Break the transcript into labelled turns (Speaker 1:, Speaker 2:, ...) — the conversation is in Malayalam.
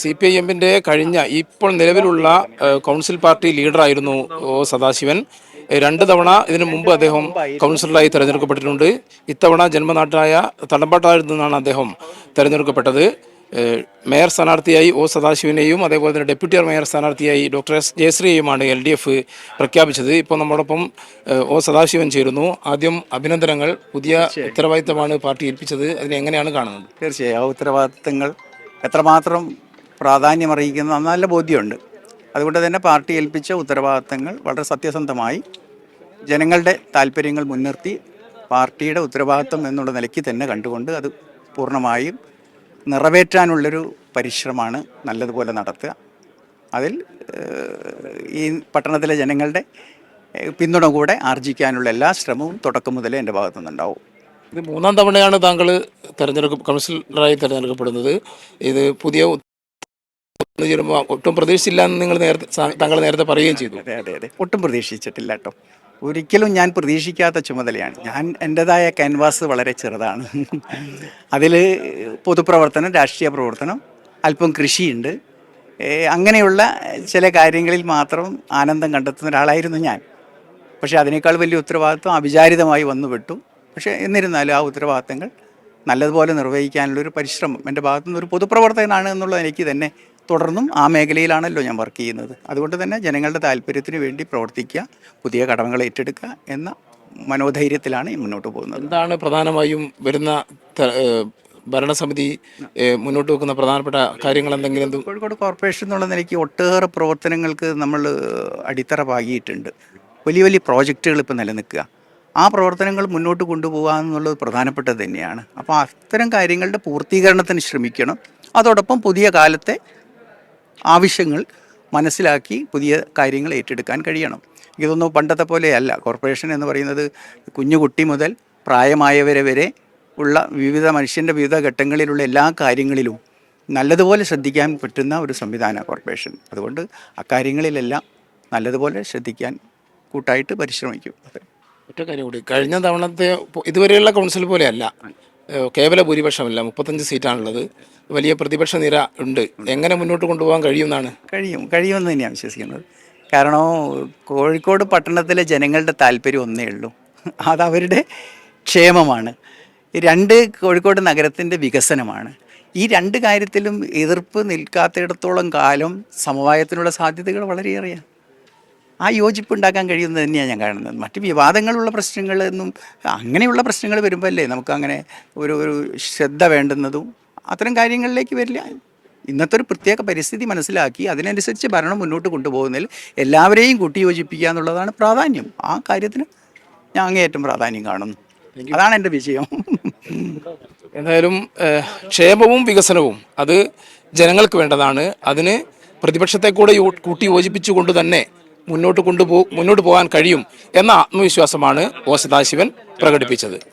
Speaker 1: CPIM-ന്റെ കഴിഞ്ഞ ഇപ്പോൾ നിലവിലുള്ള കൗൺസിൽ പാർട്ടി ലീഡറായിരുന്നു സദാശിവൻ. 2 തവണ ഇതിനു മുമ്പ് അദ്ദേഹം കൗൺസിലറായി തെരഞ്ഞെടുക്കപ്പെട്ടിട്ടുണ്ട്. ഇത്തവണ ജന്മനാട്ടായ തടമ്പാട്ടായിൽ നിന്നാണ് അദ്ദേഹം തെരഞ്ഞെടുക്കപ്പെട്ടത്. മേയർ സ്ഥാനാർത്ഥിയായി സദാശിവനെയും അതേപോലെ തന്നെ ഡെപ്യൂട്ടി മേയർ സ്ഥാനാർത്ഥിയായി ഡോക്ടർ എസ് ജയശ്രീയെയുമാണ് LDF പ്രഖ്യാപിച്ചത്. ഇപ്പോൾ നമ്മോടൊപ്പം സദാശിവൻ ചേരുന്നു. ആദ്യം അഭിനന്ദനങ്ങൾ. പുതിയ ഉത്തരവാദിത്തമാണ് പാർട്ടി ഏൽപ്പിച്ചത്. അതിനെ എങ്ങനെയാണ് കാണുന്നത്?
Speaker 2: തീർച്ചയായും ആ ഉത്തരവാദിത്തങ്ങൾ എത്രമാത്രം പ്രാധാന്യമറിയിക്കുന്ന നല്ല ബോധ്യമുണ്ട്. അതുകൊണ്ട് തന്നെ പാർട്ടി ഏൽപ്പിച്ച ഉത്തരവാദിത്തങ്ങൾ വളരെ സത്യസന്ധമായി ജനങ്ങളുടെ താല്പര്യങ്ങൾ മുൻനിർത്തി പാർട്ടിയുടെ ഉത്തരവാദിത്തം എന്നുള്ള നിലയ്ക്ക് തന്നെ കണ്ടുകൊണ്ട് അത് പൂർണ്ണമായും നിറവേറ്റാനുള്ളൊരു പരിശ്രമമാണ് നല്ലതുപോലെ നടത്തുക. അതിൽ ഈ പട്ടണത്തിലെ ജനങ്ങളുടെ പിന്തുണ കൂടെ ആർജിക്കാനുള്ള എല്ലാ ശ്രമവും തുടക്കം മുതലേ എൻ്റെ ഭാഗത്തു നിന്നുണ്ടാവും.
Speaker 1: ഇത് 3-ാം തവണയാണ് താങ്കൾ കൗൺസിലറായി തിരഞ്ഞെടുക്കപ്പെടുന്നത്. ഇത് പുതിയ ഒട്ടും പ്രതീക്ഷിച്ചില്ല എന്ന് താങ്കൾ നേരത്തെ പറയുകയും ചെയ്തു.
Speaker 2: അതെ, ഒട്ടും പ്രതീക്ഷിച്ചിട്ടില്ല കേട്ടോ. ഒരിക്കലും ഞാൻ പ്രതീക്ഷിക്കാത്ത ചുമതലയാണ്. എൻ്റെതായ ക്യാൻവാസ് വളരെ ചെറുതാണ്. അതിൽ പൊതുപ്രവർത്തനം, രാഷ്ട്രീയ പ്രവർത്തനം, അല്പം കൃഷിയുണ്ട്. അങ്ങനെയുള്ള ചില കാര്യങ്ങളിൽ മാത്രം ആനന്ദം കണ്ടെത്തുന്ന ഒരാളായിരുന്നു ഞാൻ. പക്ഷേ അതിനേക്കാൾ വലിയ ഉത്തരവാദിത്വം അവിചാരിതമായി വന്നുപെട്ടു. പക്ഷേ എന്നിരുന്നാലും ആ ഉത്തരവാദിത്തങ്ങൾ നല്ലതുപോലെ നിർവഹിക്കാനുള്ളൊരു പരിശ്രമം എൻ്റെ ഭാഗത്തുനിന്ന് ഒരു പൊതുപ്രവർത്തകനാണ് എന്നുള്ളത് എനിക്ക് തന്നെ തുടർന്നും ആ മേഖലയിലാണല്ലോ ഞാൻ വർക്ക് ചെയ്യുന്നത്. അതുകൊണ്ട് തന്നെ ജനങ്ങളുടെ താല്പര്യത്തിന് വേണ്ടി പ്രവർത്തിക്കുക, പുതിയ കടമകൾ ഏറ്റെടുക്കുക എന്ന മനോധൈര്യത്തിലാണ് മുന്നോട്ട് പോകുന്നത്.
Speaker 1: എന്താണ് പ്രധാനമായും വരുന്ന ഭരണസമിതി മുന്നോട്ട് വെക്കുന്ന പ്രധാനപ്പെട്ട കാര്യങ്ങൾ എന്തെങ്കിലും?
Speaker 2: കോഴിക്കോട് കോർപ്പറേഷൻ എന്നുള്ള നിലയ്ക്ക് ഒട്ടേറെ പ്രവർത്തനങ്ങൾക്ക് നമ്മൾ അടിത്തറ പാകിയിട്ടുണ്ട്. വലിയ വലിയ പ്രോജക്റ്റുകൾ ഇപ്പോൾ നിലനിൽക്കുക. ആ പ്രവർത്തനങ്ങൾ മുന്നോട്ട് കൊണ്ടുപോകുക എന്നുള്ളത് പ്രധാനപ്പെട്ടത് തന്നെയാണ്. അപ്പോൾ അത്തരം കാര്യങ്ങളുടെ പൂർത്തീകരണത്തിന് ശ്രമിക്കണം. അതോടൊപ്പം പുതിയ കാലത്തെ ആവശ്യങ്ങൾ മനസ്സിലാക്കി പുതിയ കാര്യങ്ങൾ ഏറ്റെടുക്കാൻ കഴിയണം. ഇതൊന്നും പണ്ടത്തെ പോലെയല്ല. കോർപ്പറേഷൻ എന്ന് പറയുന്നത് കുഞ്ഞുകുട്ടി മുതൽ പ്രായമായവരെ വരെ ഉള്ള മനുഷ്യൻ്റെ വിവിധ ഘട്ടങ്ങളിലുള്ള എല്ലാ കാര്യങ്ങളിലും നല്ലതുപോലെ ശ്രദ്ധിക്കാൻ പറ്റുന്ന ഒരു സംവിധാനമാണ് കോർപ്പറേഷൻ. അതുകൊണ്ട് അക്കാര്യങ്ങളിലെല്ലാം നല്ലതുപോലെ ശ്രദ്ധിക്കാൻ കൂട്ടായിട്ട് പരിശ്രമിക്കും.
Speaker 1: ഒറ്റ കാര്യം കൂടി, കഴിഞ്ഞ തവണത്തെ ഇതുവരെയുള്ള കൗൺസിൽ പോലെയല്ല, കേവല ഭൂരിപക്ഷമല്ല, 35 സീറ്റാണുള്ളത്. വലിയ പ്രതിപക്ഷ നിര ഉണ്ട്. എങ്ങനെ മുന്നോട്ട് കൊണ്ടുപോകാൻ കഴിയുമെന്നാണ്?
Speaker 2: കഴിയുമെന്ന് തന്നെയാണ് വിശ്വസിക്കുന്നത്. കാരണം കോഴിക്കോട് പട്ടണത്തിലെ ജനങ്ങളുടെ താല്പര്യം ഒന്നേ ഉള്ളൂ, അതവരുടെ ക്ഷേമമാണ്. 2 കോഴിക്കോട് നഗരത്തിൻ്റെ വികസനമാണ്. ഈ 2 കാര്യത്തിലും എതിർപ്പ് നിൽക്കാത്തിടത്തോളം കാലം സമവായത്തിനുള്ള സാധ്യതകൾ വളരെയേറെയാണ്. ആ യോജിപ്പ് ഉണ്ടാക്കാൻ കഴിയുന്നത് തന്നെയാണ് ഞാൻ കാണുന്നത്. മറ്റ് വിവാദങ്ങളുള്ള പ്രശ്നങ്ങളൊന്നും, അങ്ങനെയുള്ള പ്രശ്നങ്ങൾ വരുമ്പോൾ അല്ലേ നമുക്ക് അങ്ങനെ ഒരു ശ്രദ്ധ വേണ്ടുന്നതും. അത്തരം കാര്യങ്ങളിലേക്ക് വരില്ല. ഇന്നത്തെ ഒരു പ്രത്യേക പരിസ്ഥിതി മനസ്സിലാക്കി അതിനനുസരിച്ച് ഭരണം മുന്നോട്ട് കൊണ്ടുപോകുന്നതിൽ എല്ലാവരെയും കൂട്ടിയോജിപ്പിക്കുക എന്നുള്ളതാണ് പ്രാധാന്യം. ആ കാര്യത്തിന് ഞാൻ അങ്ങേയറ്റം പ്രാധാന്യം കാണുന്നു. അതാണ് എൻ്റെ വിജയം.
Speaker 1: എന്തായാലും ക്ഷേമവും വികസനവും അത് ജനങ്ങൾക്ക് വേണ്ടതാണ്. അതിന് പ്രതിപക്ഷത്തെ കൂടെ കൂട്ടി യോജിപ്പിച്ചുകൊണ്ട് തന്നെ മുന്നോട്ട് പോകാൻ കഴിയും എന്ന ആത്മവിശ്വാസമാണ് സദാശിവൻ പ്രകടിപ്പിച്ചത്.